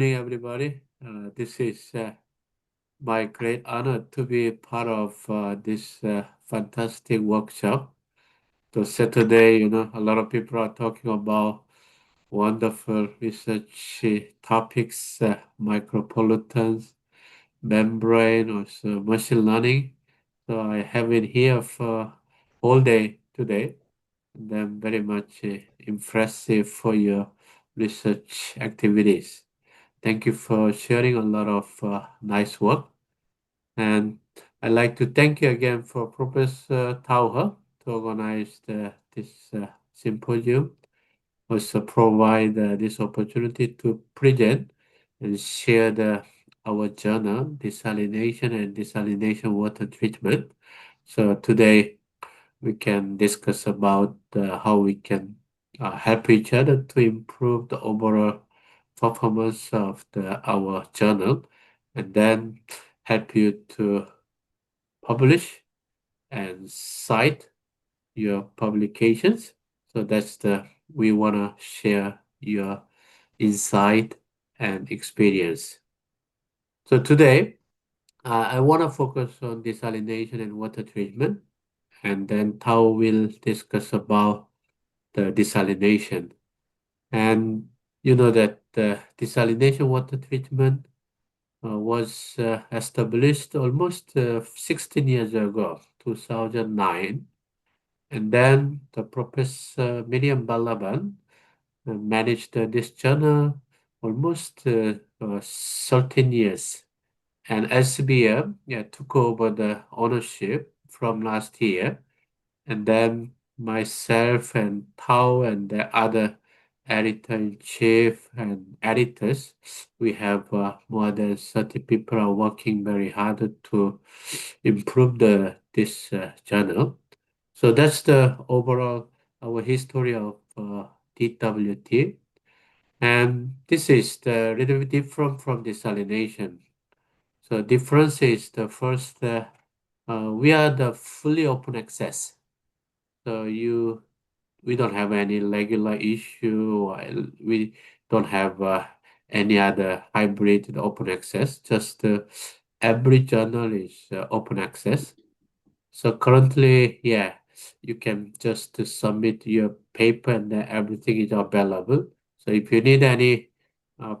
Morning, everybody. This is my great honor to be part of this fantastic workshop. So today, a lot of people are talking about wonderful research topics, micropollutants, membrane, also machine learning. So I have it here for all day today, and I'm very much impressive for your research activities. Thank you for sharing a lot of nice work. And I'd like to thank you again for Professor Tauher to organize this symposium, also provide this opportunity to present and share our journal, Desalination and Desalination Water Treatment. So today we can discuss about how we can help each other to improve the overall performance of our journal, and then help you to publish and cite your publications. So that's the we want to share your insight and experience. So today I want to focus on desalination and water treatment, and then Tao will discuss about the desalination. And you know that the desalination water treatment was established almost 16 years ago, 2009. And then the Professor Miriam Balaban managed this journal almost 13 years. And SBM took over the ownership from last year. And then myself and Tao and the other editor-in-chief and editors, we have more than 30 people are working very hard to improve this journal. So that's the overall our history of DWT. And this is the little bit different from desalination. So difference is the first, we are the fully open access. So we don't have any regular issue. We don't have any other hybrid open access. Just every journal is open access. So currently, yeah, you can just submit your paper and then everything is available. So if you need any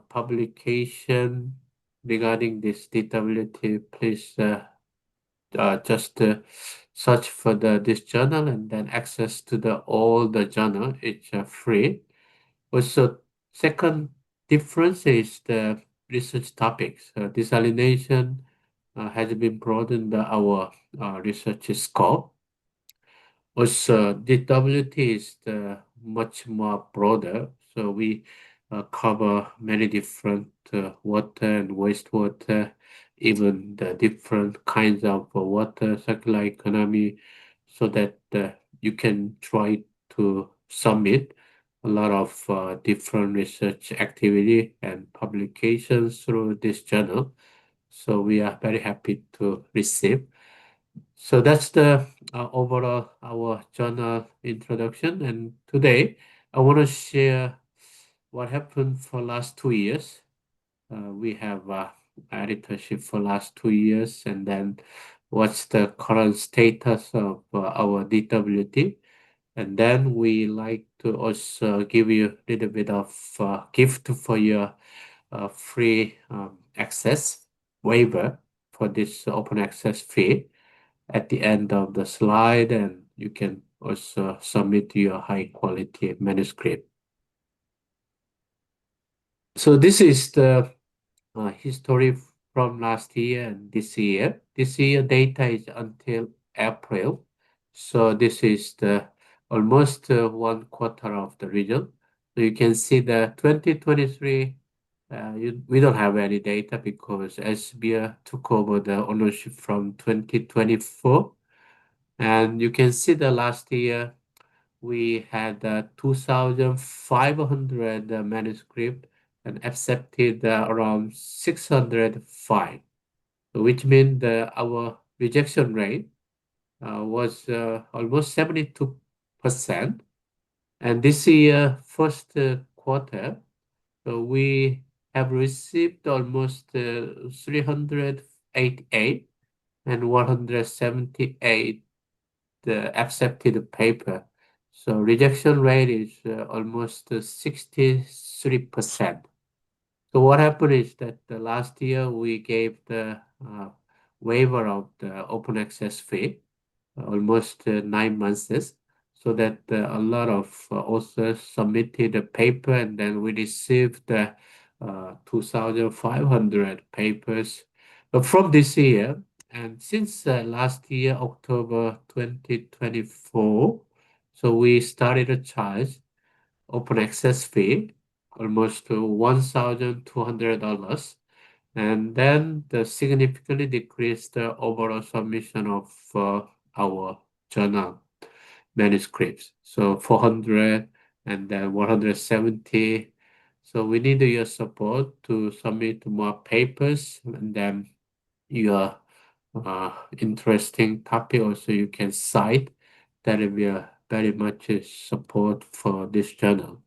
publication regarding this DWT, please just search for this journal and then access to the all the journal. It's free. Also, second difference is the research topics. Desalination has been broadened our research scope. Also, DWT is much more broader, so we cover many different water and wastewater, even the different kinds of water circular economy, so that you can try to submit a lot of different research activity and publications through this journal. So we are very happy to receive. So that's the overall our journal introduction. And today I want to share what happened for last 2 years. We have editorship for last 2 years, and then what's the current status of our DWT. And then we like to also give you a little bit of gift for your free access waiver for this open access fee at the end of the slide, and you can also submit your high quality manuscript. So this is the history from last year and this year. This year data is until April. So this is the almost 1/4 of the region. So you can see the 2023, we don't have any data because SBA took over the ownership from 2024. And you can see the last year we had 2,500 manuscript and accepted around 605, which means our rejection rate was almost 72%. And this year, first quarter, so we have received almost 388 and 178 accepted paper. So rejection rate is almost 63%. So what happened is that the last year we gave the waiver of the open access fee, almost 9 months, so that a lot of authors submitted a paper, and then we received 2,500 papers from this year. And since last year, October 2024, so we started a charge open access fee, almost to $1,200, and then the significantly decreased the overall submission of our journal manuscripts. So 400 and then 170. So we need your support to submit more papers, and then your interesting topic also you can cite. That will be a very much support for this journal.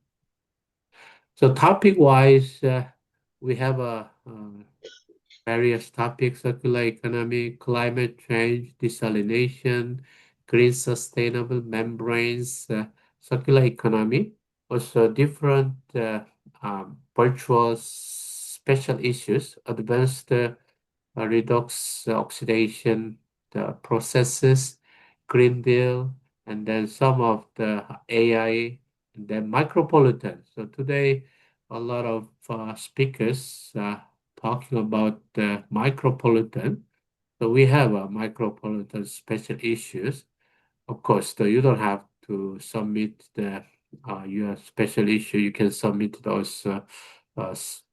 So topic-wise, we have various topics: circular economy, climate change, desalination, green sustainable membranes, circular economy. Also, different virtual special issues, advanced redox oxidation the processes, Green Deal, and then some of the AI, and then micropollutant. So today, a lot of speakers talking about the micropollutant. So we have a micropollutant special issues. Of course, though you don't have to submit the your special issue. You can submit those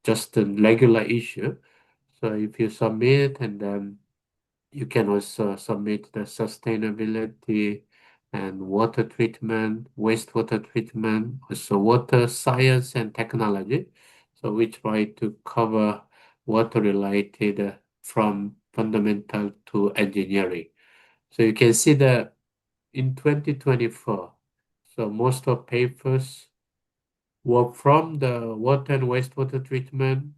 just a regular issue. So if you submit, and then you can also submit the sustainability and water treatment, wastewater treatment, also water science and technology. So we try to cover water related from fundamental to engineering. So you can see that in 2024, so most of papers were from the water and wastewater treatment,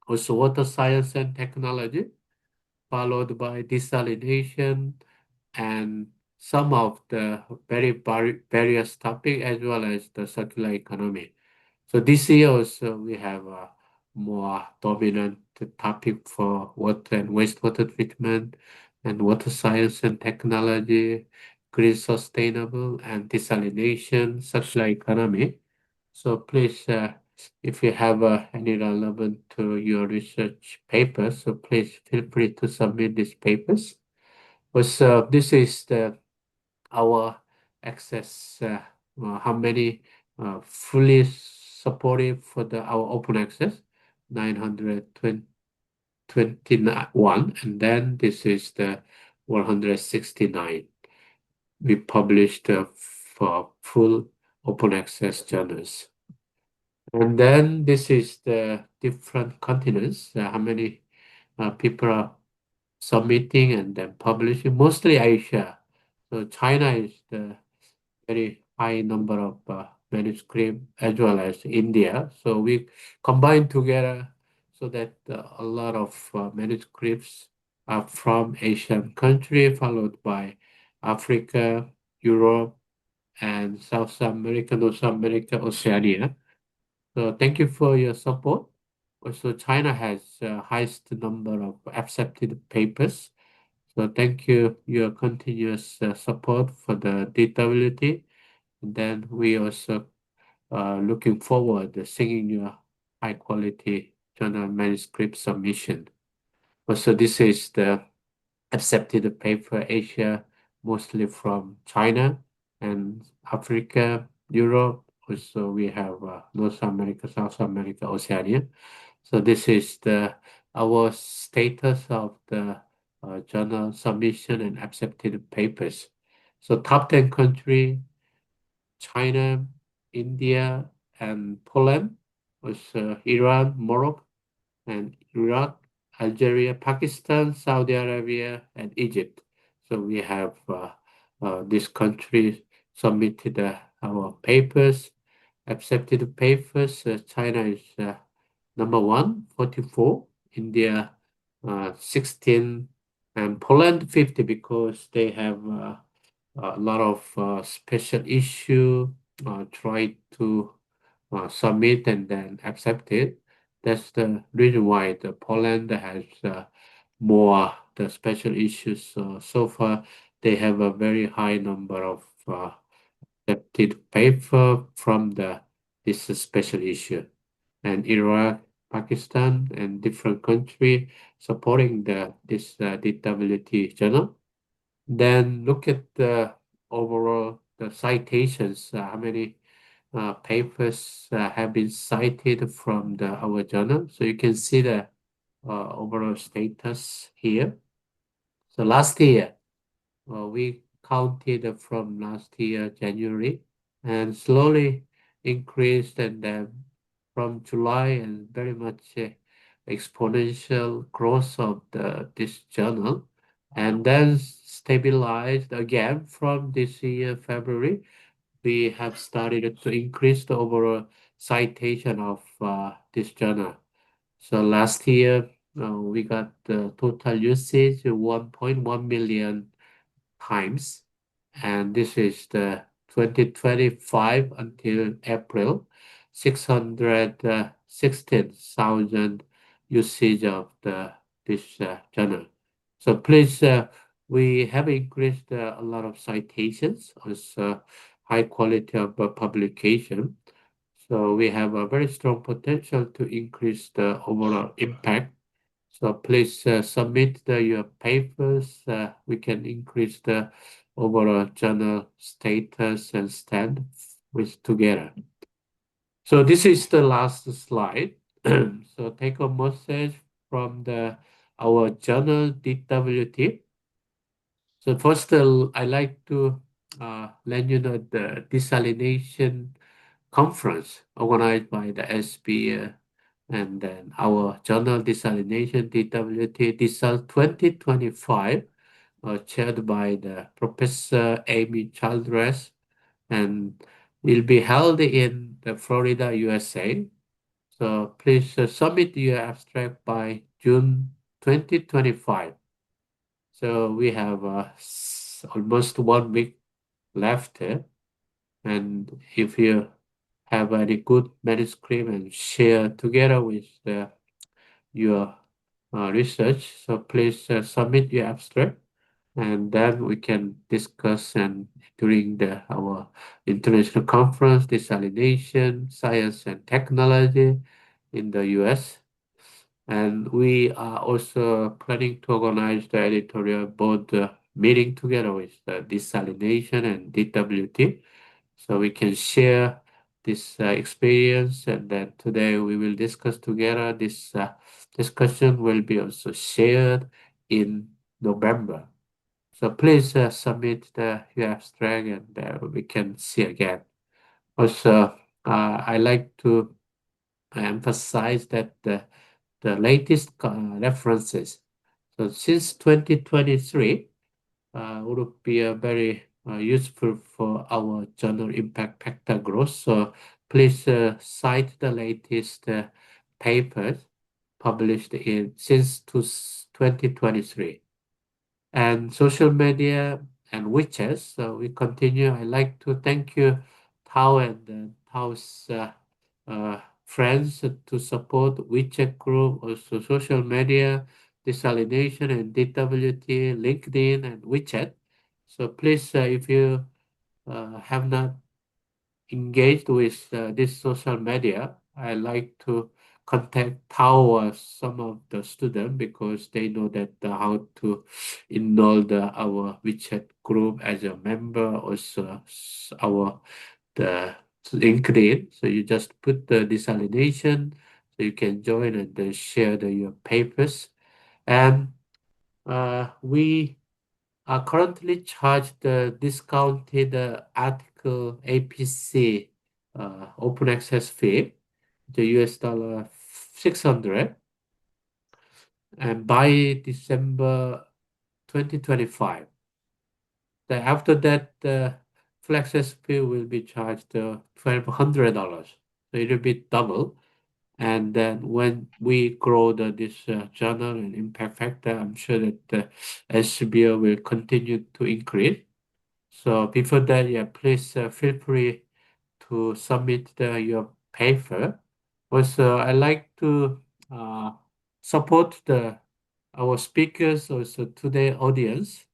also water science and technology, followed by desalination and some of the various topic, as well as the circular economy. So this year also we have a more dominant topic for water and wastewater treatment and water science and technology, green sustainable and desalination, circular economy. So please, if you have any relevant to your research papers, so please feel free to submit these papers. Also, this is our access, how many fully supportive for our open access, 921, and then this is the 169 we published for full open access journals. And then this is the different continents, how many people are submitting and then publishing, mostly Asia. So China is the very high number of manuscript, as well as India. So we combine together so that a lot of manuscripts are from Asian country, followed by Africa, Europe, and South America, North America, Oceania. So thank you for your support. Also, China has highest number of accepted papers. So thank you your continuous support for the DWT. And then we also looking forward to seeing your high quality journal manuscript submission. Also, this is the accepted paper Asia, mostly from China and Africa, Europe. Also, we have North America, South America, Oceania. So this is the our status of the journal submission and accepted papers. So top 10 country, China, India, and Poland, also Iran, Morocco, and Iraq, Algeria, Pakistan, Saudi Arabia, and Egypt. So we have these countries submitted our papers, accepted papers. China is number one, 44, India 16, and Poland 50 because they have a lot of special issue try to submit and then accept it. That's the reason why the Poland has more the special issues. So far, they have a very high number of accepted paper from the this special issue. And Iraq, Pakistan, and different country supporting this DWT journal. Then look at the overall the citations. How many papers have been cited from our journal? So you can see the overall status here. So last year, we counted from last year, January, and slowly increased, and then from July, and very much exponential growth of this journal, and then stabilized again from this year, February. We have started to increase the overall citation of this journal. So last year, we got the total usage 1.1 million times, and this is the 2025 until April, 616,000 usage of this journal. So please, we have increased a lot of citations, also high quality of publication. So we have a very strong potential to increase the overall impact. So please submit your papers. We can increase the overall journal status and stand with together. So this is the last slide. So take a message from our journal DWT. So first, I like to let you know the desalination conference organized by the SB and then our journal Desalination DWT Desal 2025, chaired by the Professor Amy Childress, and will be held in the Florida, USA. So please submit your abstract by June 2025. So we have almost 1 week left, and if you have any good manuscript and share together with your research, so please submit your abstract, and then we can discuss and during our international conference, Desalination, Science and Technology in the US. And we are also planning to organize the editorial board meeting together with Desalination and DWT, so we can share this experience. And then today we will discuss together. This discussion will be also shared in November. So please submit your abstract, and we can see again. Also, I like to emphasize that the latest references. So since 2023, would be very useful for our journal impact factor growth. So please cite the latest papers published in since 2023. And social media and WeChat. So we continue. I like to thank you, Tao and Tao's friends to support WeChat group, also social media, Desalination and DWT, LinkedIn and WeChat. So please, if you have not engaged with this social media, I like to contact Tao or some of the students because they know that how to enroll our WeChat group as a member, also our the LinkedIn. So you just put the desalination, so you can join and then share your papers. And we are currently charged the discounted article APC open access fee, the US dollar 600, and by December 2025. Then after that, the full access fee will be charged $1,200. So it will be double. And then when we grow this journal and impact factor, I'm sure that the SBO will continue to increase. So before that, yeah, please feel free to submit your paper. Also, I like to support our speakers, also today audience.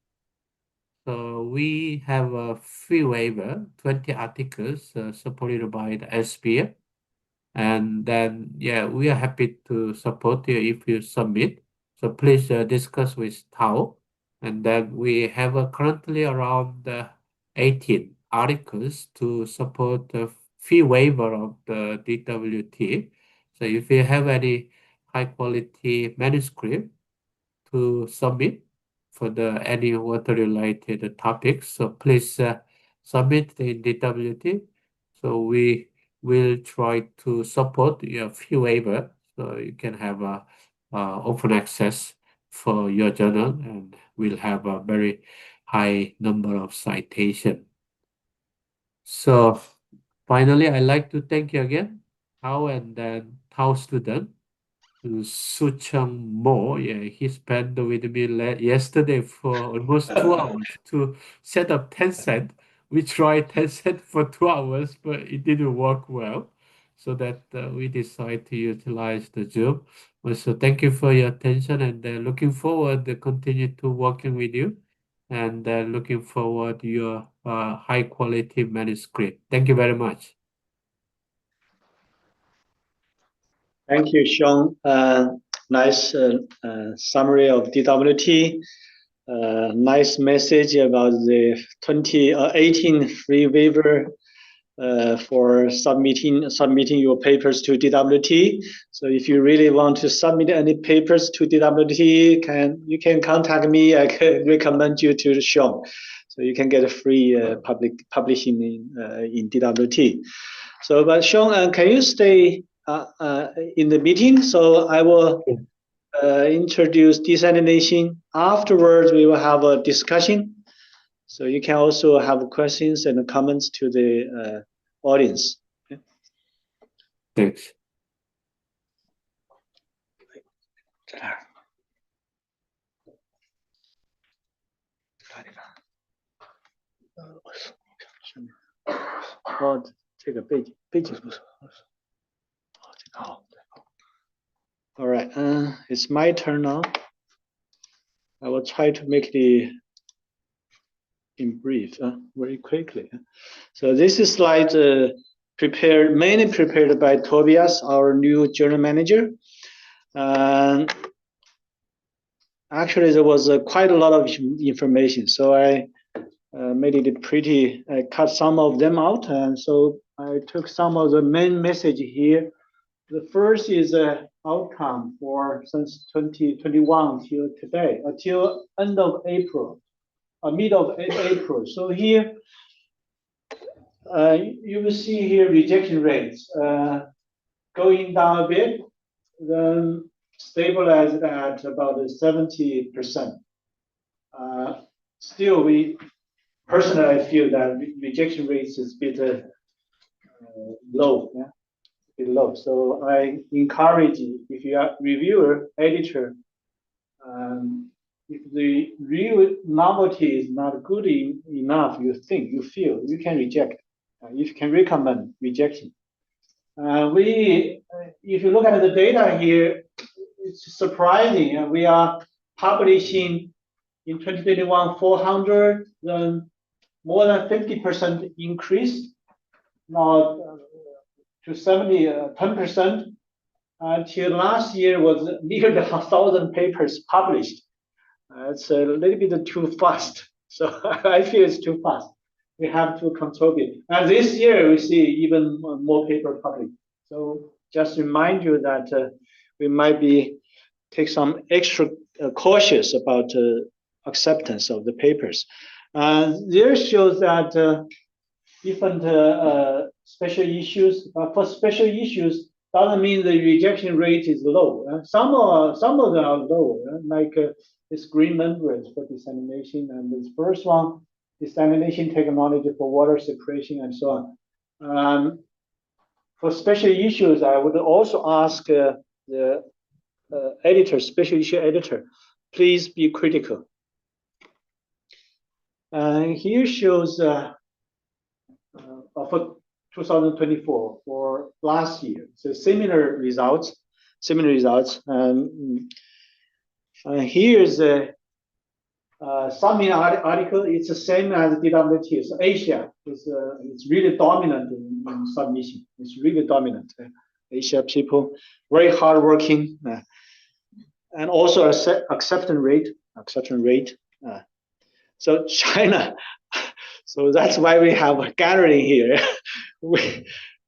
So we have a free waiver, 20 articles supported by the SPF. And then, yeah, we are happy to support you if you submit. So please discuss with Tao. And then we have currently around 18 articles to support the fee waiver of the DWT. So if you have any high quality manuscript to submit for the any water related topics, so please submit in DWT. So we will try to support your fee waiver so you can have open access for your journal, and we'll have a very high number of citation. So finally, I'd like to thank you again, Tao, and then Tao student. Suchang Mo, yeah, he spent with me yesterday for almost 2 hours to set up Tencent. We tried Tencent for 2 hours, but it didn't work well. So that we decided to utilize the Zoom. Also, thank you for your attention, and looking forward to continue to working with you, and looking forward to your high quality manuscript. Thank you very much. Thank you, Sean. Nice summary of DWT. Nice message about the 2018 free waiver for submitting your papers to DWT. So if you really want to submit any papers to DWT, you can contact me. I can recommend you to Sean, so you can get a free publishing in DWT. So, but Sean, can you stay in the meeting? So I will introduce desalination. Afterwards, we will have a discussion. So you can also have questions and comments to the audience. Okay? Thanks. All right, it's my turn now. I will try to make it in brief, very quickly. So this is slide mainly prepared by Tobias, our new journal manager. Actually, there was quite a lot of information, so I made it pretty. I cut some of them out, and so I took some of the main message here. The first is outcome for since 2021 till today, until end of April, mid of April. So here, you will see here rejection rates going down a bit, then stabilized at about 70%. Still, personally, I feel that rejection rates is a bit low. Yeah? Low. So I encourage you, if you are reviewer, editor, if the real novelty is not good enough, you feel, you can reject. You can recommend rejection. If you look at the data here, it's surprising. We are publishing in 2021 400, then more than 50% increase. Now to 10%. Until last year was nearly 1,000 papers published. It's a little bit too fast. So I feel it's too fast. We have to control it. And this year we see even more paper published. So just remind you that we might take some extra cautious about acceptance of the papers. There shows that different special issues. For special issues, doesn't mean the rejection rate is low. Some of them are low, like this green membranes for desalination, and this first one, desalination technology for water separation, and so on. for special issues, I would also ask the editor, special issue editor, please be critical. Here shows for 2024 for last year. So similar results. Here's a Summit article. It's the same as DWT. So Asia is it's really dominant in submission. It's really dominant. Asia people very hardworking, and also acceptance rate. So China. So that's why we have a gathering here.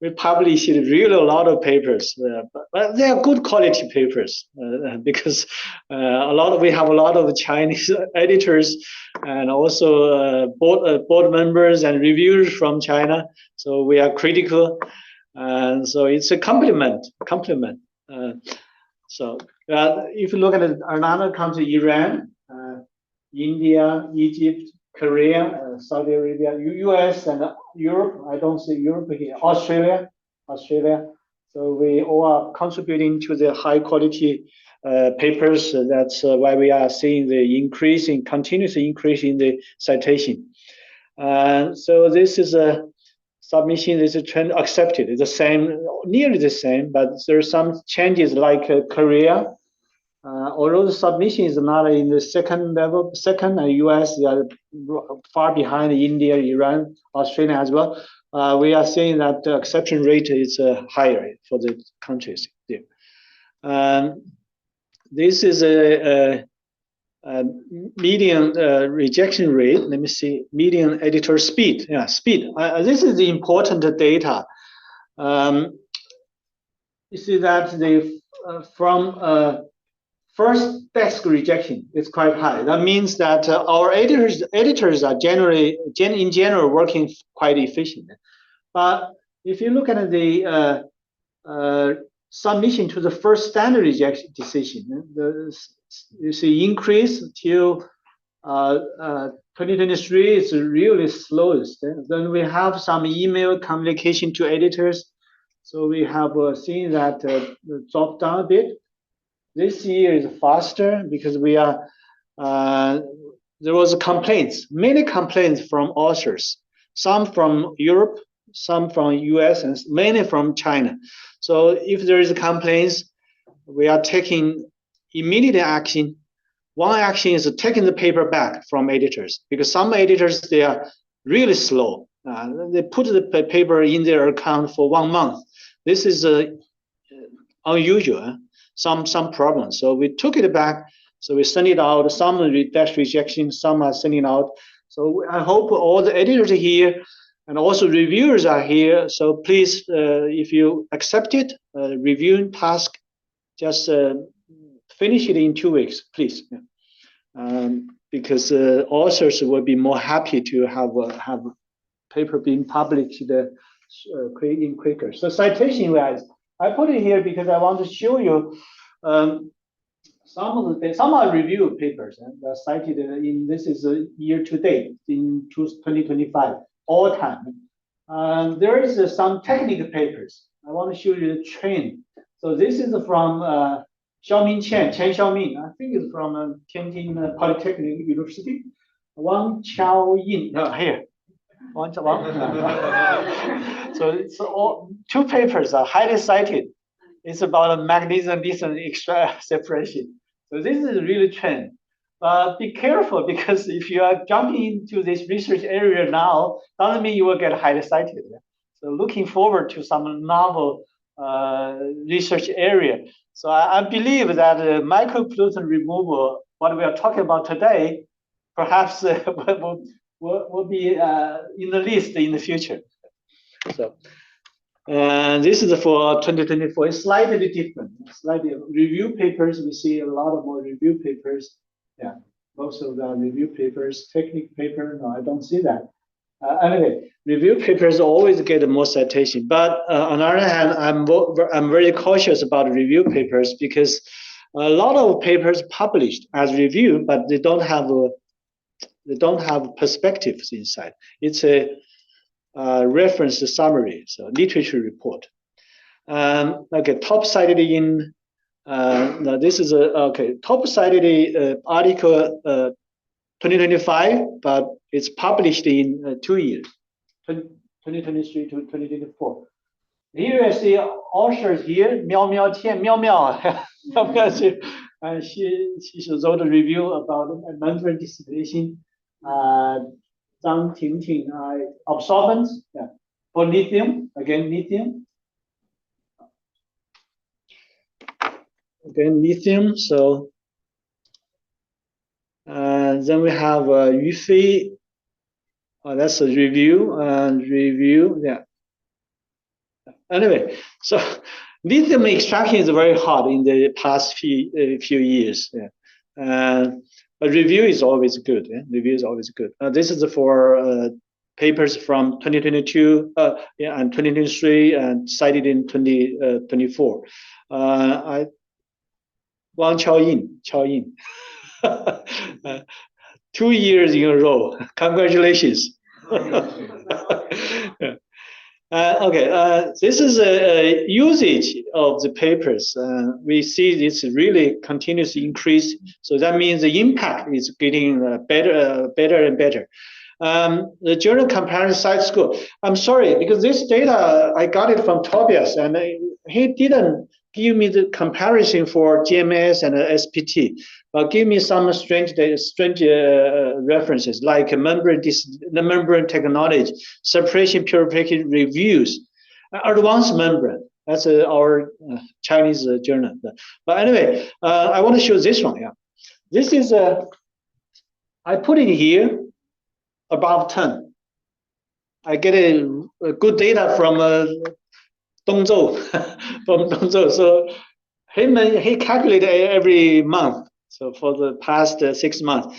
we published really a lot of papers, but they are good quality papers because we have a lot of Chinese editors and also board members and reviewers from China. So we are critical, and so it's a compliment. So if you look at another country, Iran, India, Egypt, Korea, Saudi Arabia, US, and Europe. I don't see Europe here. Australia. So we all are contributing to the high quality papers. That's why we are seeing the continuous increase in the citation. So this is a submission. This is trend accepted. It's the same, nearly the same, but there are some changes like Korea. Although the submission is not in the second level, US, they are far behind India, Iran, Australia as well. We are seeing that the acceptance rate is higher for the countries there. This is a median rejection rate. Let me see, median editor speed. Yeah, speed. This is the important data. You see that from first desk rejection is quite high. That means that our editors are in general working quite efficient. But if you look at the submission to the first standard rejection decision, you see increase till 2023 is really slowest. Then we have some email communication to editors. So we have seen that drop down a bit. This year is faster because we are. There was many complaints from authors, some from Europe, some from US, and many from China. So if there is complaints, we are taking immediate action. One action is taking the paper back from editors because some editors, they are really slow. They put the paper in their account for 1 month. This is unusual. Some problems. So we took it back. So we send it out. Some dash rejection, some are sending out. So I hope all the editors are here and also reviewers are here. So please, if you accept it, reviewing task, just finish it in 2 weeks, please. Because authors will be more happy to have paper being published quicker. So citation wise, I put it here because I want to show you some are review papers and they're cited in this is a year to date in 2025 all time. There is some technical papers. I want to show you the trend. So this is from Chen Xiaoming. I think it's from Tianjin Polytechnic University. Wang Qiaoyin. Here. So it's all 2 papers are highly cited. It's about magnesium extra separation. So this is really trend. But be careful because if you are jumping into this research area now, doesn't mean you will get highly cited. So looking forward to some novel research area. So I believe that micropollutant removal, what we are talking about today, perhaps will be in the list in the future. So, this is for 2024. It's slightly different. Slightly review papers. We see a lot of more review papers. Yeah, most of the review papers. Technical paper, no, I don't see that. Anyway, review papers always get more citation. But on the other hand, I'm very cautious about review papers because a lot of papers published as review, but they don't have perspectives inside. It's a reference summary, so literature report. Okay, top cited in now this is a okay top cited article 2025, but it's published in 2 years, 2023 to 2024. Here I see authors here, Miao Miao Tian, Miao Miao, she wrote a review about membrane distillation. Zhang Tingting, absorbance, yeah, for lithium, again lithium. Again lithium, so then we have Yu Fei, that's a review, yeah. Anyway, so lithium extraction is very hard in the past few years. Yeah. A review is always good. Yeah? Review is always good. This is for papers from 2022 yeah, and 2023 and cited in 2024. Wang Chaoyin. 2 years in a row. Congratulations. Yeah. Okay, this is a usage of the papers. We see this really continuous increase. So that means the impact is getting better and better. The journal comparison site score. I'm sorry, because this data, I got it from Tobias, and he didn't give me the comparison for GMS and SPT, but give me some strange references like membrane technology, separation purification reviews, advanced membrane. That's our Chinese journal. But anyway, I want to show this one. Yeah, this is I put it here above 10. I get a good data from Dongzhou, from Dongzhou. So he calculated every month. So for the past 6 months,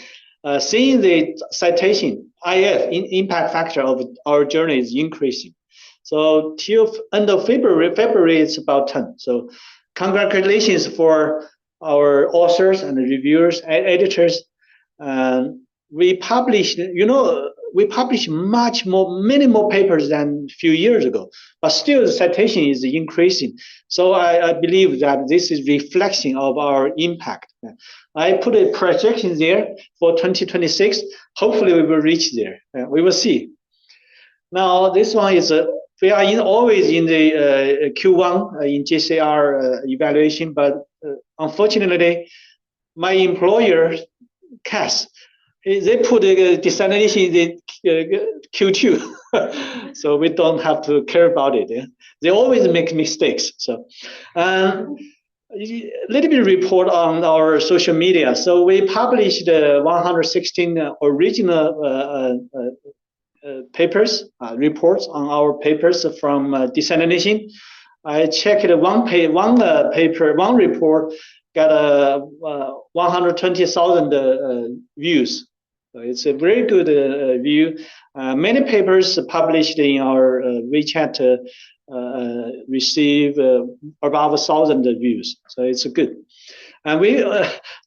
seeing the citation IF impact factor of our journal is increasing. So till end of February it's about 10. So congratulations for our authors and reviewers, editors. We published, we publish many more papers than a few years ago, but still the citation is increasing. So I believe that this is reflection of our impact. I put a projection there for 2026. Hopefully we will reach there. We will see. Now this one is, we are always in the Q1 in JCR evaluation, but unfortunately my employer, CAS, they put desalination in the Q2, so we don't have to care about it. Yeah? They always make mistakes. So, a little bit report on our social media. So we published 116 original papers, reports on our papers from desalination. I checked one report got 120,000 views. So it's a very good view. Many papers published in our WeChat receive above 1,000 views. So it's good. And we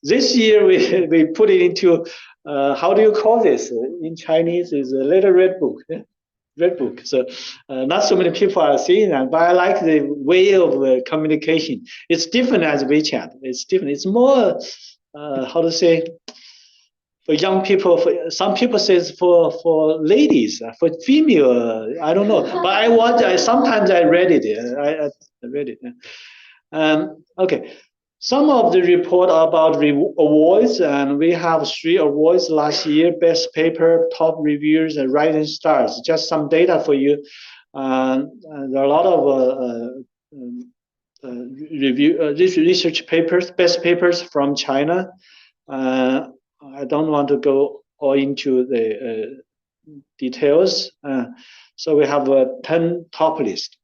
this year we put it into how do you call this in Chinese? Is a little red book. Red book. So not so many people are seeing that, but I like the way of communication. It's different as WeChat. It's different. It's more how to say, for young people. For some people says for ladies, for female. I don't know. But sometimes I read it. I read it. Okay. Some of the report about awards, and we have 3 awards last year: best paper, top reviewers, and rising stars. Just some data for you. There are a lot of research papers, best papers from China. I don't want to go all into the details. So we have a 10 top list.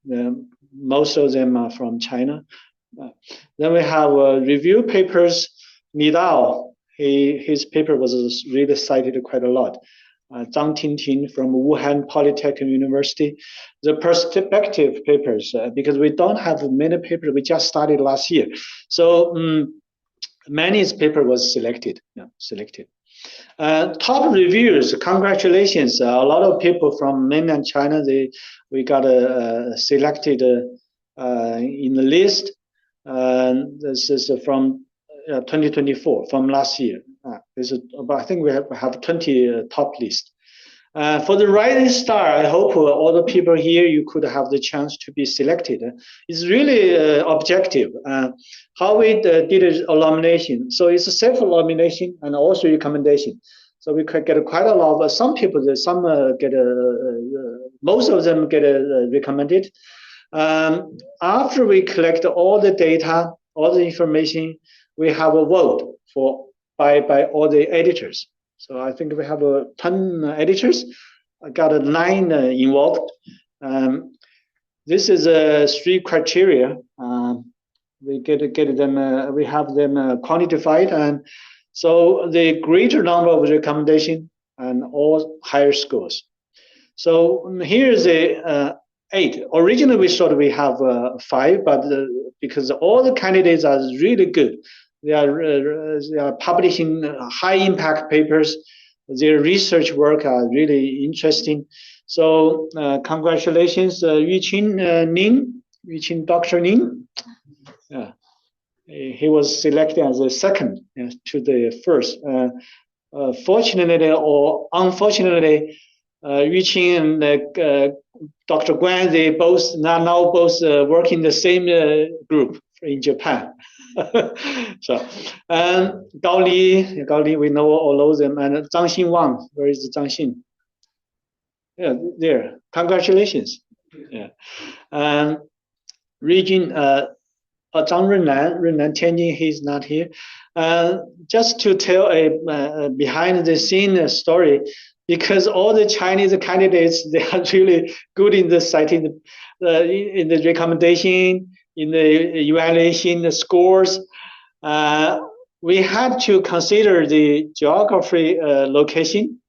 Most of them are from China. Then we have review papers. Nidao, his paper was really cited quite a lot. Zhang Tingting from Wuhan Polytechnic University. The perspective papers, because we don't have many papers, we just started last year. So Manny's paper was selected. Yeah, selected. Top reviewers, congratulations. A lot of people from mainland China, we got selected in the list. This is from 2024, from last year. This is about, I think we have 20 top list. For the rising star, I hope all the people here, you could have the chance to be selected. It's really objective. How we did elimination. So it's a self-elimination and also recommendation. So we could get quite a lot of, some people, some get, most of them get recommended. After we collect all the data, all the information, we have a vote by all the editors. So I think we have 10 editors. I got 9 involved. This is 3 criteria. We get them. We have them quantified, and so the greater number of recommendation and all higher scores. So here's the 8. Originally, we thought we have 5, but because all the candidates are really good. They are publishing high impact papers. Their research work are really interesting. So congratulations, Dr. Ning. He was selected as the second to the first. Fortunately or unfortunately, Yuqing and Dr. Guan, they both now both work in the same group in Japan. So, and Gao Li, we know all of them, and Zhang Xin Wang, where is Zhang Xin? Yeah, there. Congratulations. Yeah, and Regin, Zhang Rennan Tianjin, he's not here. Just to tell a behind the scene story, because all the Chinese candidates, they are really good in the citing, in the recommendation, in the evaluation, the scores. We had to consider the geography location.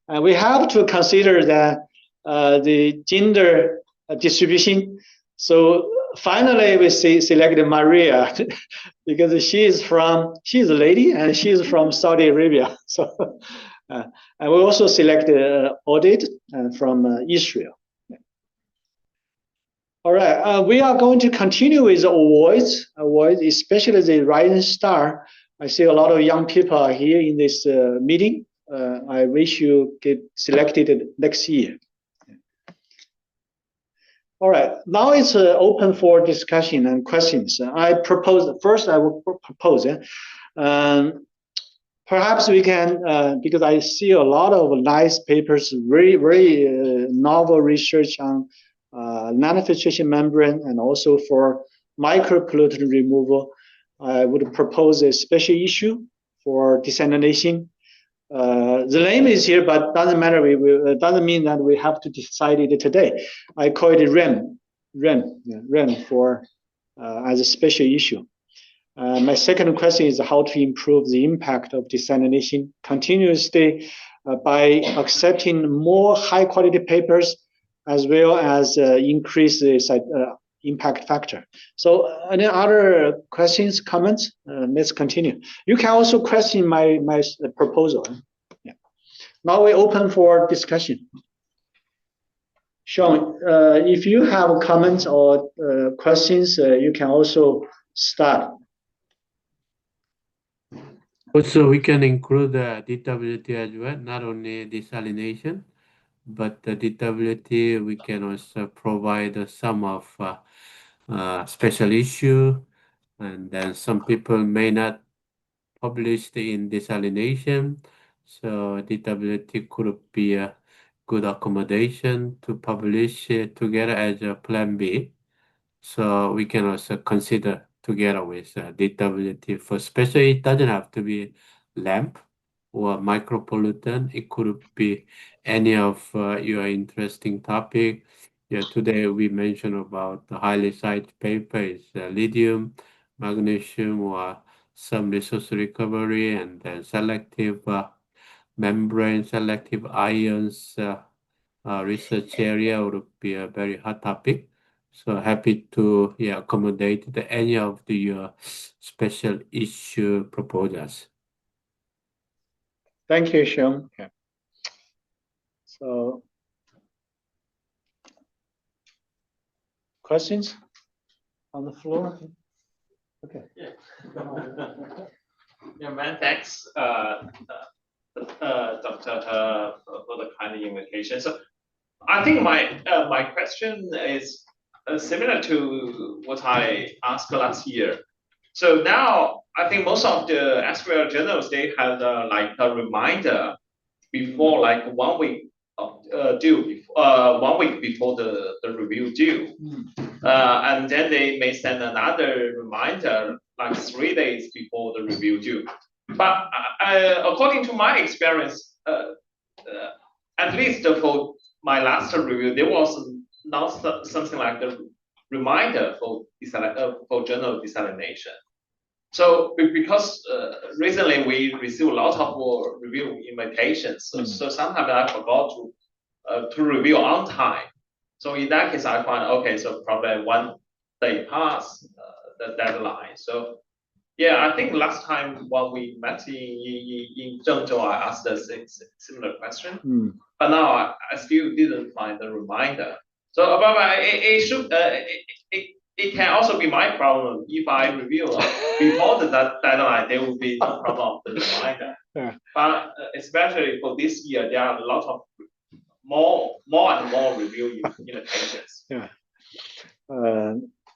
And we have to consider that the gender distribution. So finally, we selected Maria because she's a lady and she's from Saudi Arabia. So, and we also selected Audit from Israel. All right, we are going to continue with awards, especially the Rising Star. I see a lot of young people are here in this meeting. I wish you get selected next year. All right, now it's open for discussion and questions. I will propose, perhaps we can, because I see a lot of nice papers, very novel research on nanofiltration membrane and also for micropollutant removal. I would propose a special issue for desalination. The name is here, but doesn't matter. Doesn't mean that we have to decide it today. I call it REM for as a special issue. My second question is how to improve the impact of desalination continuously by accepting more high quality papers as well as increase the impact factor. So any other questions, comments? Let's continue. You can also question my proposal. Yeah. Now we open for discussion. Sean, if you have comments or questions, you can also start. Also, we can include the DWT as well, not only desalination, but the DWT, we can also provide some of special issue, and then some people may not publish in desalination, so DWT could be a good accommodation to publish together as a plan B. So we can also consider together with DWT for special. It doesn't have to be lamp or micropollutant. It could be any of your interesting topic. Yeah, today we mentioned about the highly cited paper is lithium, magnesium, or some resource recovery, and then selective membrane, selective ions research area would be a very hot topic. So happy to accommodate any of the special issue proposals. Thank you, Sean. Okay. So, questions? on the floor. Okay. Yeah. Yeah, man, thanks, Dr. For the kind invitation. So I think my question is similar to what I asked last year. So now I think most of the SQL journals, they have like a reminder before like 1 week due, 1 week before the review due. And then they may send another reminder like 3 days before the review due. But according to my experience, at least for my last review, there was not something like the reminder for journal desalination. So because recently we received a lot of review invitations, so sometimes I forgot to review on time. So in that case, I find okay, so probably 1 day past the deadline. So yeah, I think last time when we met in Zhengzhou, I asked a similar question, but now I still didn't find the reminder. So but it should it can also be my problem if I review before the deadline. There will be no problem of the reminder. Yeah. But especially for this year, there are a lot of more and more review invitations. Yeah.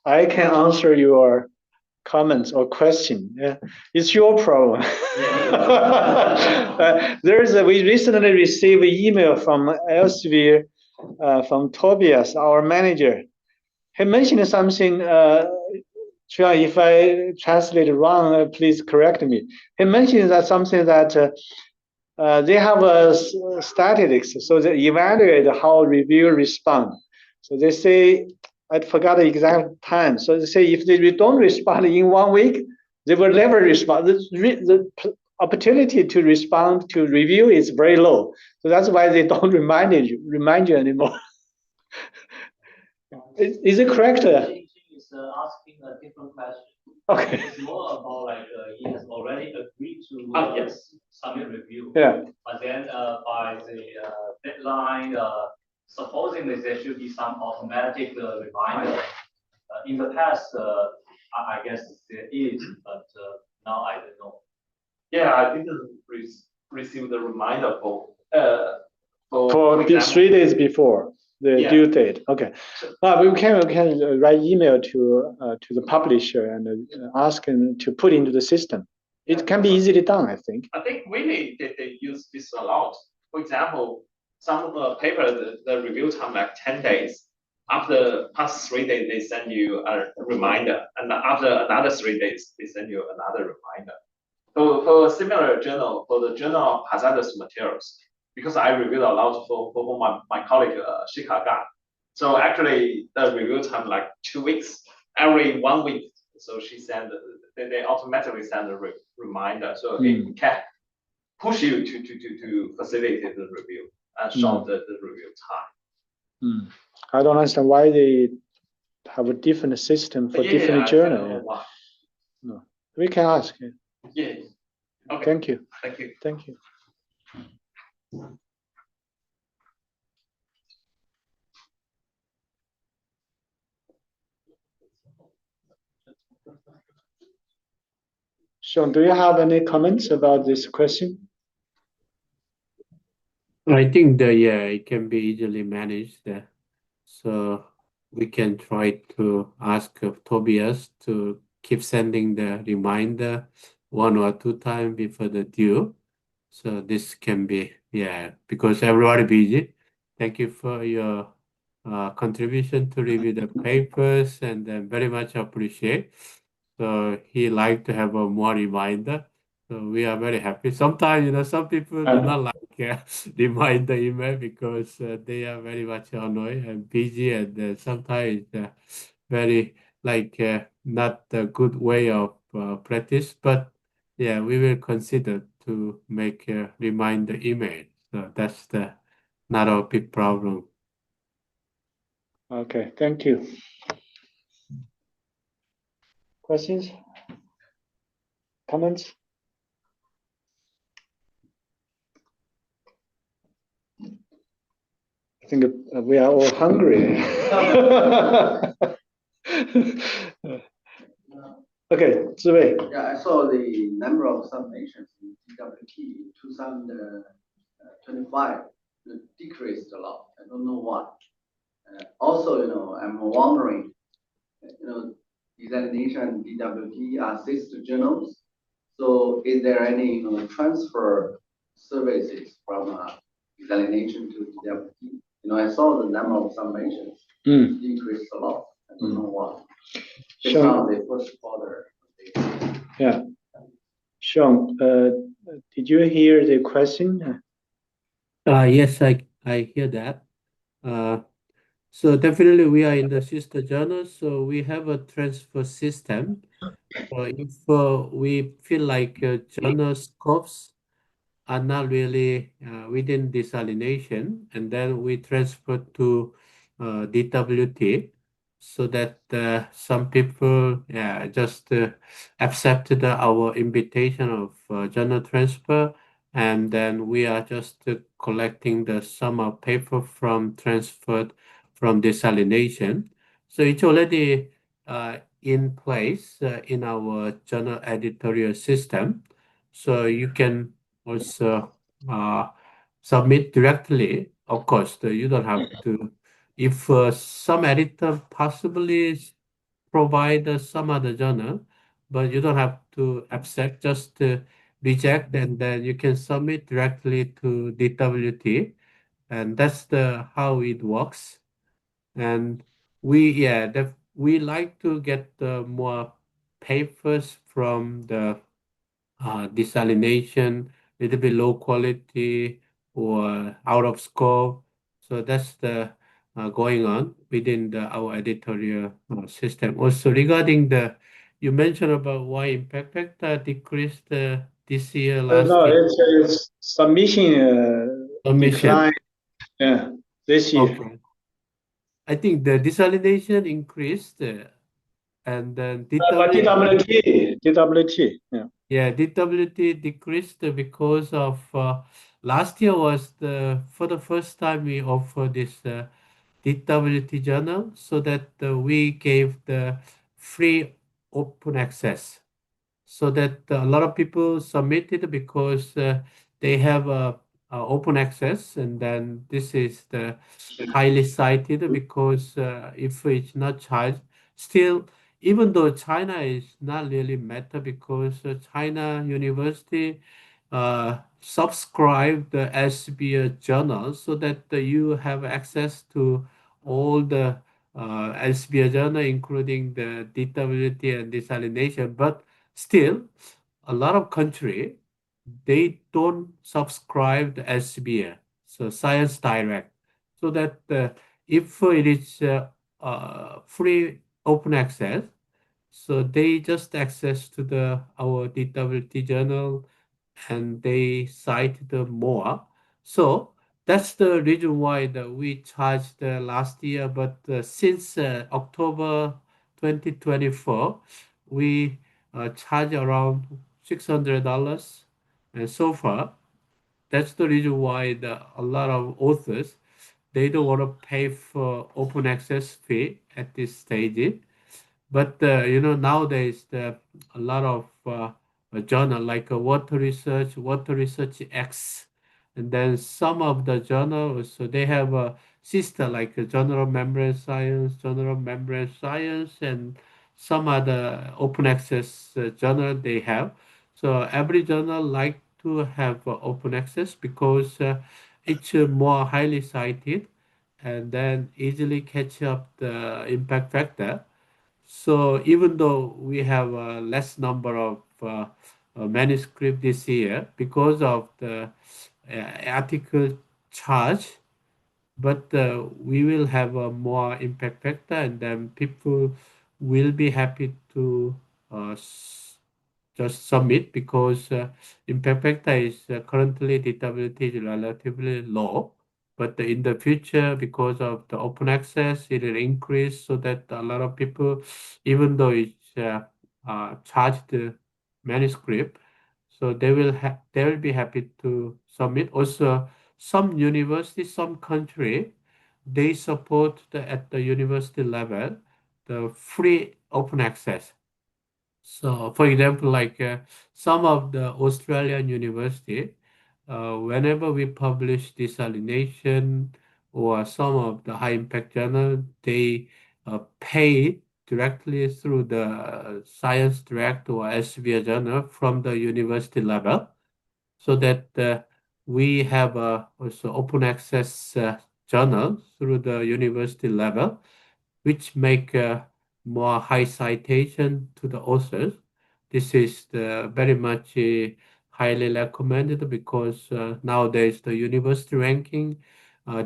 I can answer your comments or question. Yeah, it's your problem. We recently received an email from Elsevier, from Tobias, our manager. He mentioned something. If I translate it wrong, please correct me. He mentioned that something that they have a statistics, so they evaluate how review respond. So they say, I forgot the exact time. So they say if they don't respond in 1 week, they will never respond. The opportunity to respond to review is very low. So that's why they don't remind you anymore. Is it correct? Is asking a different question. Okay. It's more about like he has already agreed to yes. submit review. Yeah. But then by the deadline, supposedly there should be some automatic reminder. In the past, I guess there is, but now I don't know. Yeah, I didn't receive the reminder for example, 3 days before the due date. Okay. We can write email to the publisher and ask him to put into the system. It can be easily done, I think. I think really they use this a lot. For example, some paper the review time like 10 days. After past 3 days, they send you a reminder, and after another 3 days, they send you another reminder. For a similar journal, for the Journal of Hazardous Materials, because I reviewed a lot for my colleague Shika Gan. So actually, the review time like 2 weeks, every 1 week. So she sent, they automatically send a reminder. So it can push you to facilitate the review and short the review time. I don't understand why they have a different system for different journals. No, we can ask. Yeah. Okay. Thank you. Thank you. Thank you. Sean, do you have any comments about this question? I think that it can be easily managed. So we can try to ask Tobias to keep sending the reminder 1 or 2 times before the due. So this can be, because everybody busy. Thank you for your contribution to review the papers, and very much appreciate. So he like to have a more reminder. So we are very happy. Sometimes, some people do not like reminder email because they are very much annoyed and busy, and sometimes very not a good way of practice. But yeah, we will consider to make a reminder email. So that's not a big problem. Okay, thank you. Questions? Comments? I think we are all hungry. Okay, Zhiwei. Yeah, I saw the number of submissions in DWT in 2025 decreased a lot. I don't know why. Also, I'm wondering, desalination and DWT are sister journals. So is there any, transfer services from desalination to DWT? I saw the number of submissions decreased a lot. I don't know why. It's not the first quarter. Yeah. Sean, did you hear the question? Yes, I hear that. So definitely we are in the sister journals, so we have a transfer system. So if we feel like journal scopes are not really within desalination, and then we transfer to DWT, so that some people just accepted our invitation of journal transfer, and then we are just collecting the sum of paper from transferred from desalination. So it's already in place in our journal editorial system. So you can also submit directly. Of course, you don't have to. If some editor possibly provide some other journal, but you don't have to accept, just reject, and then you can submit directly to DWT, and that's the how it works. And we like to get more papers from the desalination, little bit low quality or out of scope. So that's the going on within our editorial system. Also, regarding you mentioned about why impact factor decreased this year, last No, year. it's submission Submission. decline. Yeah, this year. Okay. I think the desalination increased, and then But DWT, yeah. Yeah, DWT decreased because of last year was for the first time we offer this DWT journal, so that we gave the free open access, so that a lot of people submitted because they have open access, and then this is the highly cited because if it's not charged, still, even though China is not really matter, because China university subscribe the SBA journal, so that you have access to all the SBA journal, including the DWT and desalination. But still, a lot of country, they don't subscribe the SBA, so Science Direct, so that if it is free open access, so they just access to the our DWT journal, and they cite the more. So that's the reason why we charged last year, but since October 2024, we charge around $600, and so far, that's the reason why a lot of authors, they don't want to pay for open access fee at this stage. But nowadays a lot of a journal like Water Research X, and then some of the journals, so they have a sister like a Journal of Membrane Science, and some other open access journal they have. So every journal like to have open access because it's more highly cited, and then easily catch up the impact factor. So even though we have a less number of manuscript this year because of the article charge, but we will have a more impact factor, and then people will be happy to just submit, because impact factor is currently DWT is relatively low, but in the future, because of the open access, it will increase, so that a lot of people, even though it's charged manuscript, so they will be happy to submit. Also, some university, some country, they support at the university level the free open access. So, for example, like some of the Australian university, whenever we publish desalination or some of the high impact journal, they pay directly through the Science Direct or Elsevier journal from the university level, so that we have also open access journal through the university level, which make more high citation to the authors. This is very much highly recommended because nowadays the university ranking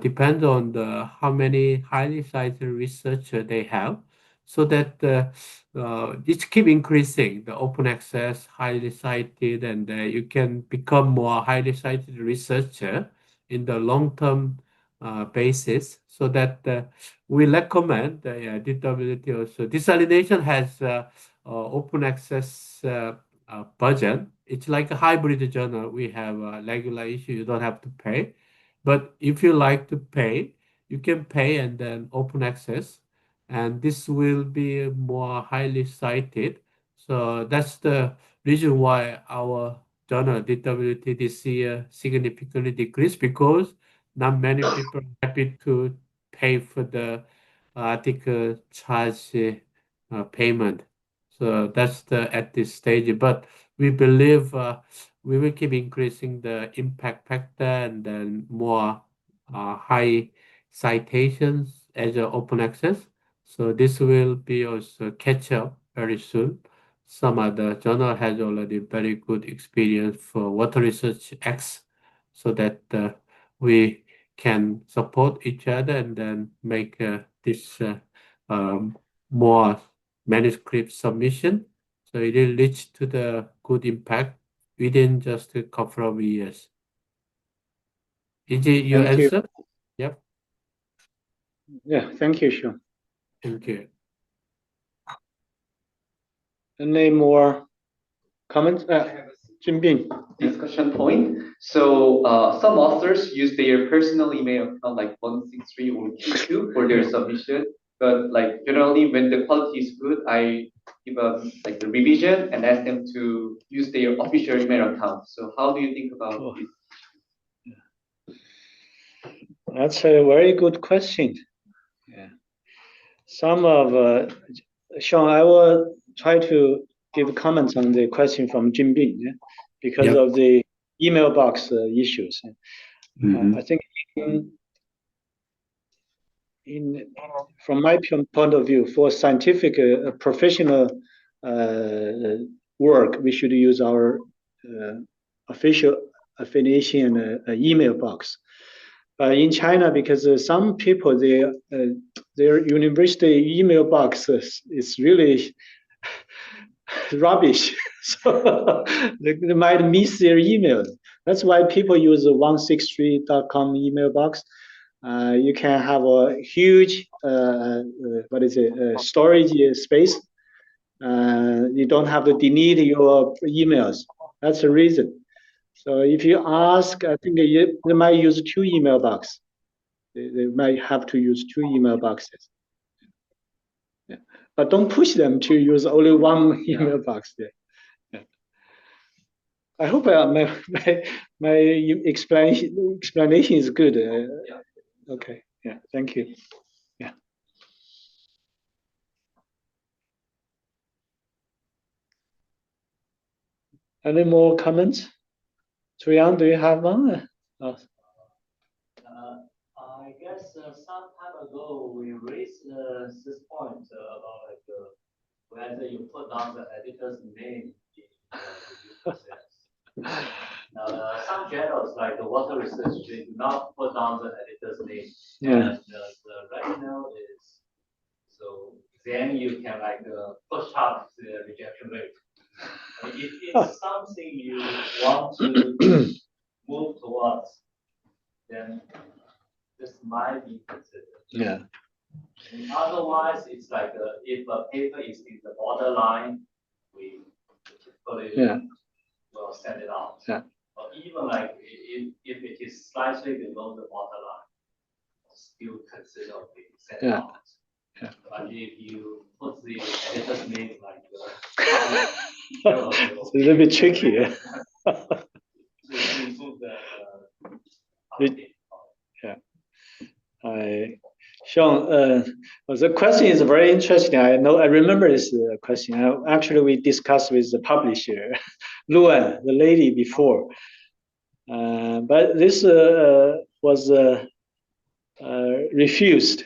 depends on how many highly cited researcher they have, so that it keep increasing the open access, highly cited, and you can become more highly cited researcher in the long term basis, so that we recommend the editability also. Desalination has open access budget. It's like a hybrid journal. We have a regular issue, you don't have to pay. But if you like to pay, you can pay and then open access. And this will be more highly cited. So that's the reason why our journal editability this year significantly decreased, because not many people are happy to pay for the article charge payment. So that's the at this stage. But we believe we will keep increasing the impact factor and then more high citations as open access. So this will be also catch up very soon. Some other journal has already very good experience for water research X, so that we can support each other and then make this more manuscript submission. So it will reach to the good impact within just a couple of years. Is it your Thank you. answer? Yep. Yeah, thank you, Sean. Thank you. Any more comments? Jinbing. Discussion point. So some authors use their personal email account like 163 or 22 for their submission. But like generally when the quality is good, I give a like the revision and ask them to use their official email account. So how do you think about this? That's a very good question. Yeah. Some of Sean, I will try to give comments on the question from Jinbing, yeah, because of the email box issues. I think from my point of view, for scientific professional work, we should use our official affiliation email box. In China, because some people, their university email box is really rubbish, so they might miss their emails. That's why people use the 163.com email box. You can have a huge storage space. You don't have to delete your emails. That's the reason. So if you ask, I think they might use 2 email boxes. They might have to use 2 email boxes. Yeah. But don't push them to use only 1 email box. Yeah. I hope my explanation is good. Okay. Yeah. Thank you. Yeah. Any more comments? Chuyang, do you have one? Oh. I guess some time ago we raised this point about like whether you put down the editor's name in the review process. Some journals like the water research, they do not put down the editor's name. Yeah. And the rationale is so then you can like push up the rejection rate. I mean, if it's something you want to move towards, then this might be considered. Yeah. And otherwise, it's like if a paper is in the borderline, we typically will send it out. Yeah. Or even like if it is slightly below the borderline, still consider we send it out. But if you put the editor's name like It's a little bit tricky. to improve the update. Sean, the question is very interesting. I remember this question. Actually, we discussed with the publisher, Luan, the lady before. But this was refused.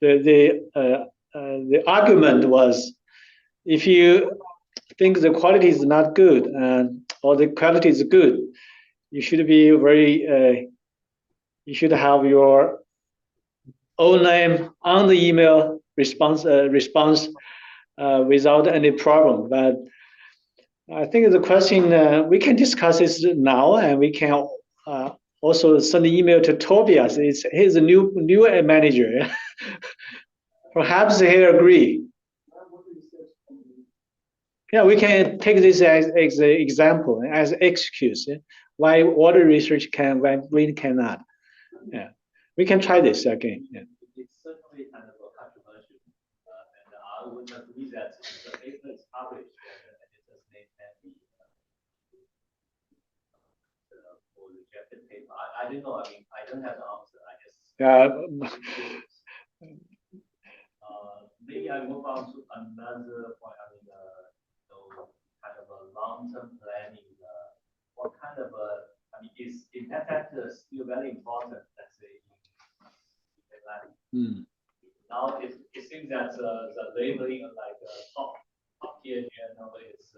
The argument was, if you think the quality is not good or the quality is good, you should be you should have your own name on the email response without any problem. But I think the question we can discuss this now, and we can also send an email to Tobias. He's a new manager. Perhaps he'll agree. Yeah, we can take this as an example, as excuse why water research can, why wind cannot. Yeah, we can try this again. Yeah. It's certainly kind of a controversial, and I would agree that if the paper is published, the editor's name can be for rejected paper. I don't know. I mean, I don't have the answer. I guess. Maybe I move on to another point. I mean, kind of a long-term planning. What kind of I mean, is impact factor still very important? Let's say in planning. Now it seems that the labeling of like top tier journal is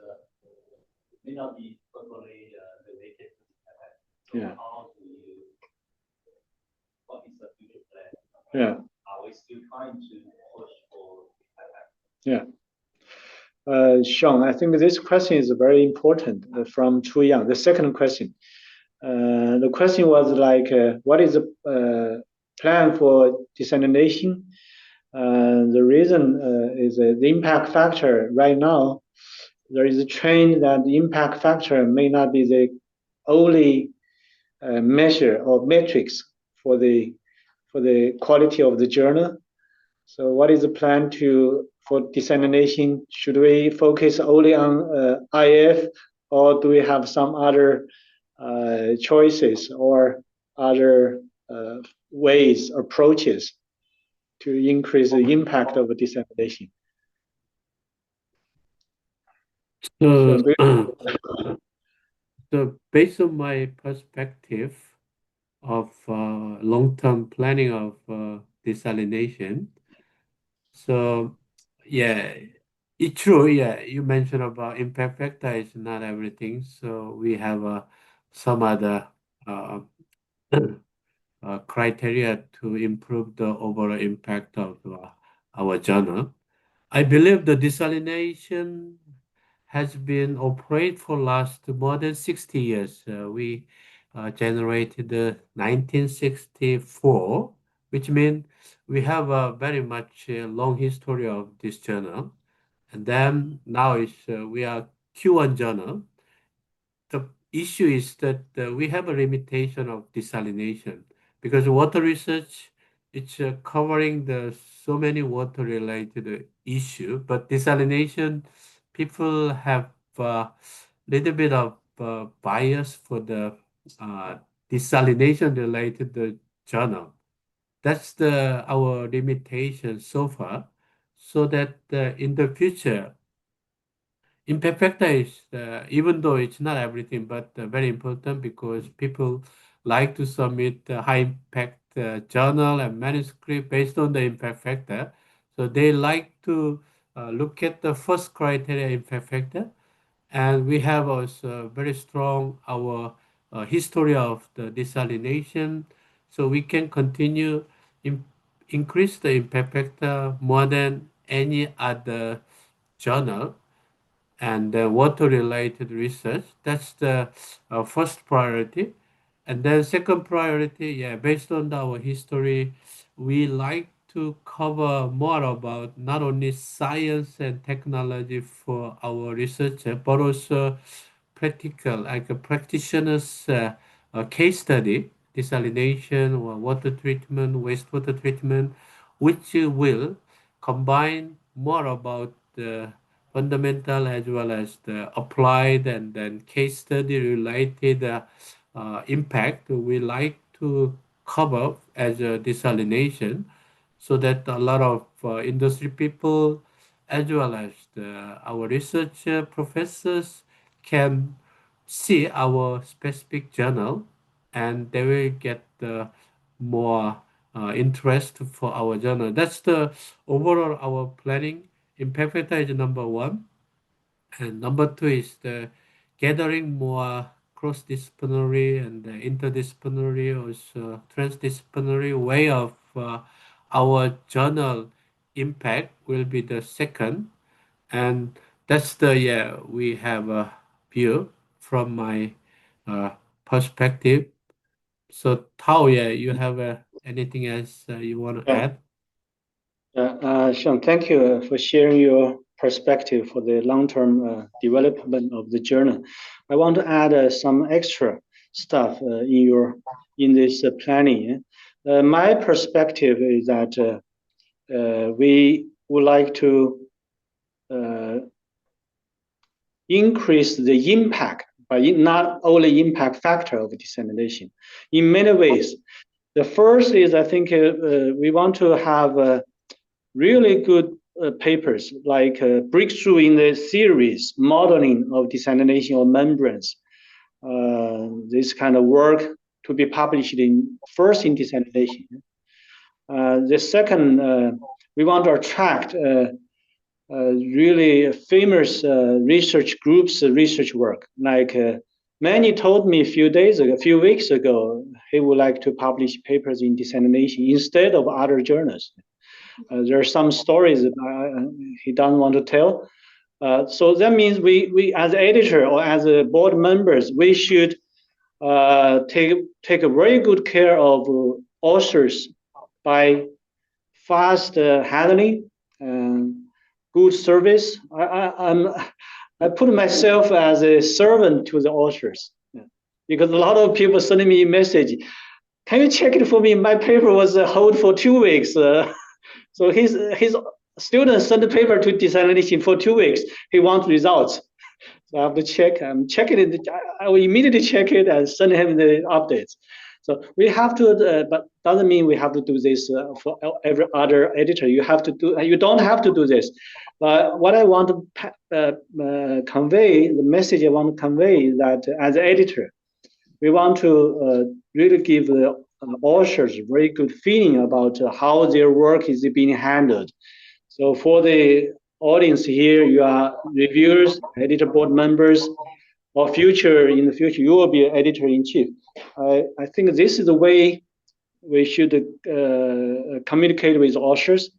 may not be totally related to impact. So how do you? What is the future plan? Yeah. Are we still trying to push for impact? Yeah. Sean, I think this question is very important from Chu Yang. The second question. The question was like, what is the plan for desalination? The reason is the impact factor. Right now, there is a trend that the impact factor may not be the only measure or metrics for the quality of the journal. So, what is the plan for desalination? Should we focus only on IF, or do we have some other choices or other ways, approaches to increase the impact of desalination? So based on my perspective of long-term planning of desalination, so yeah, it's true. Yeah, you mentioned about impact factor is not everything. So we have some other uh, criteria to improve the overall impact of our journal. I believe the desalination has been operate for last more than 60 years. We generated 1964, which means we have a very much long history of this journal. And then now we are Q1 journal. The issue is that we have a limitation of desalination because water research it's covering the so many water related issue, but desalination people have a little bit of bias for the uh, desalination related journal. That's our limitation so far. So that in the future imperfecta is, even though it's not everything, but very important because people like to submit high impact journal and manuscript based on the imperfecta. So they like to look at the first criteria imperfecta. And we have also very strong our history of the desalination. So we can continue increase the imperfecta more than any other journal and water-related research. That's the first priority. And then second priority, yeah, based on our history, we like to cover more about not only science and technology for our researcher, but also practical, like a practitioner's case study, desalination or water treatment, wastewater treatment, which will combine more about the fundamental as well as the applied and then case study related impact, we like to cover as a desalination so that a lot of industry people as well as our research professors can see our specific journal and they will get more interest for our journal. That's the overall our planning. Impact factor is number one. And number two is the gathering more cross-disciplinary and interdisciplinary, also transdisciplinary way of our journal impact will be the second. And that's the, yeah, we have a view from my uh, perspective. So Tao, yeah, you have anything else you want to add? Sean, thank you for sharing your perspective for the long-term development of the journal. I want to add some extra stuff in this planning. My perspective is that we would like to increase the impact, but not only impact factor of desalination. In many ways, the first is I think we want to have really good papers like breakthrough in the series modeling of desalination or membranes. This kind of work to be published first in desalination. The second, we want to attract really famous research groups, research work. Like Manny told me a few weeks ago, he would like to publish papers in desalination instead of other journals. There are some stories that he doesn't want to tell. So that means we as editor or as board members, we should take a very good care of authors by fast handling and good service. I put myself as a servant to the authors because a lot of people send me a message. Can you check it for me? My paper was held for 2 weeks. So his students sent the paper to desalination for 2 weeks. He wants results. So I have to check. I'm checking it. I will immediately check it and send him the updates. So we have to, but doesn't mean we have to do this for every other editor. You have to do. You don't have to do this. But what I want to convey, the message I want to convey is that as an editor, we want to really give the authors very good feeling about how their work is being handled. So for the audience here, you are reviewers, editor board members, or in the future, you will be an editor-in-chief. I think this is the way we should communicate with authors.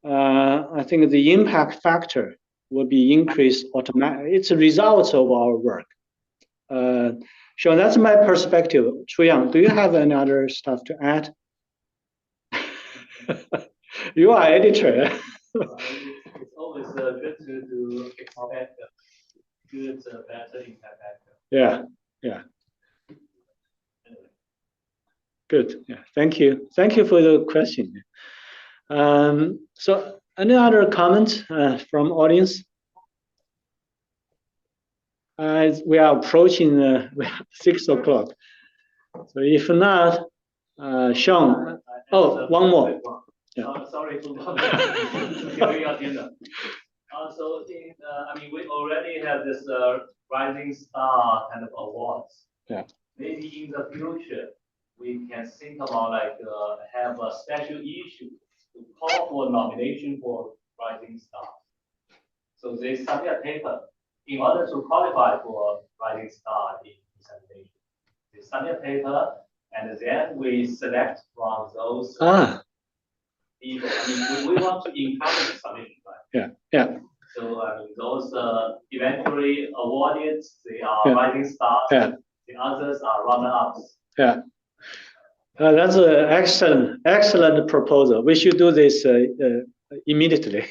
I think the impact factor will be increased automatically. It's a result of our work. Sean, that's my perspective. Chuyang, do you have any other stuff to add? You are editor. It's always good to expect good, better impact factor. Yeah. Anyway. Good. Yeah. Thank you. Thank you for the question. So, any other comments from audience? We are approaching 6 o'clock. So if not, Sean. Oh, one more. Yeah. Sorry for giving us dinner. So, I mean, we already have this rising star kind of awards. Yeah. Maybe in the future, we can think about like have a special issue to call for nomination for rising star. So they submit a paper in order to qualify for rising star in desalination. They submit a paper, and then we select from those. People. I mean, we want to encourage submission, right? Yeah. So I mean, those eventually awarded, they are rising stars. Yeah. The others are runner-ups. Yeah. That's an excellent proposal. We should do this immediately.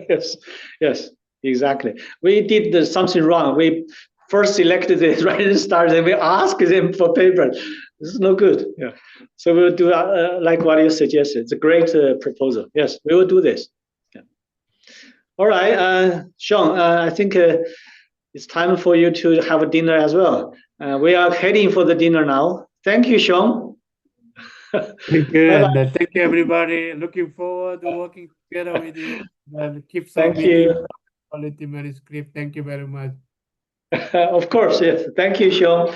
Yes, exactly. We did something wrong. We first selected the rising stars and we asked them for paper. This is no good. Yeah. So we'll do like what you suggested. It's a great proposal. Yes, we will do this. Yeah. All right, Sean. I think it's time for you to have a dinner as well. We are heading for the dinner now. Thank you, Sean. Thank you, Bye-bye. and thank you, everybody. Looking forward to working together with you and keep Thank submitting you. quality manuscript. Thank you very much. Of course, yes. Thank you, Sean.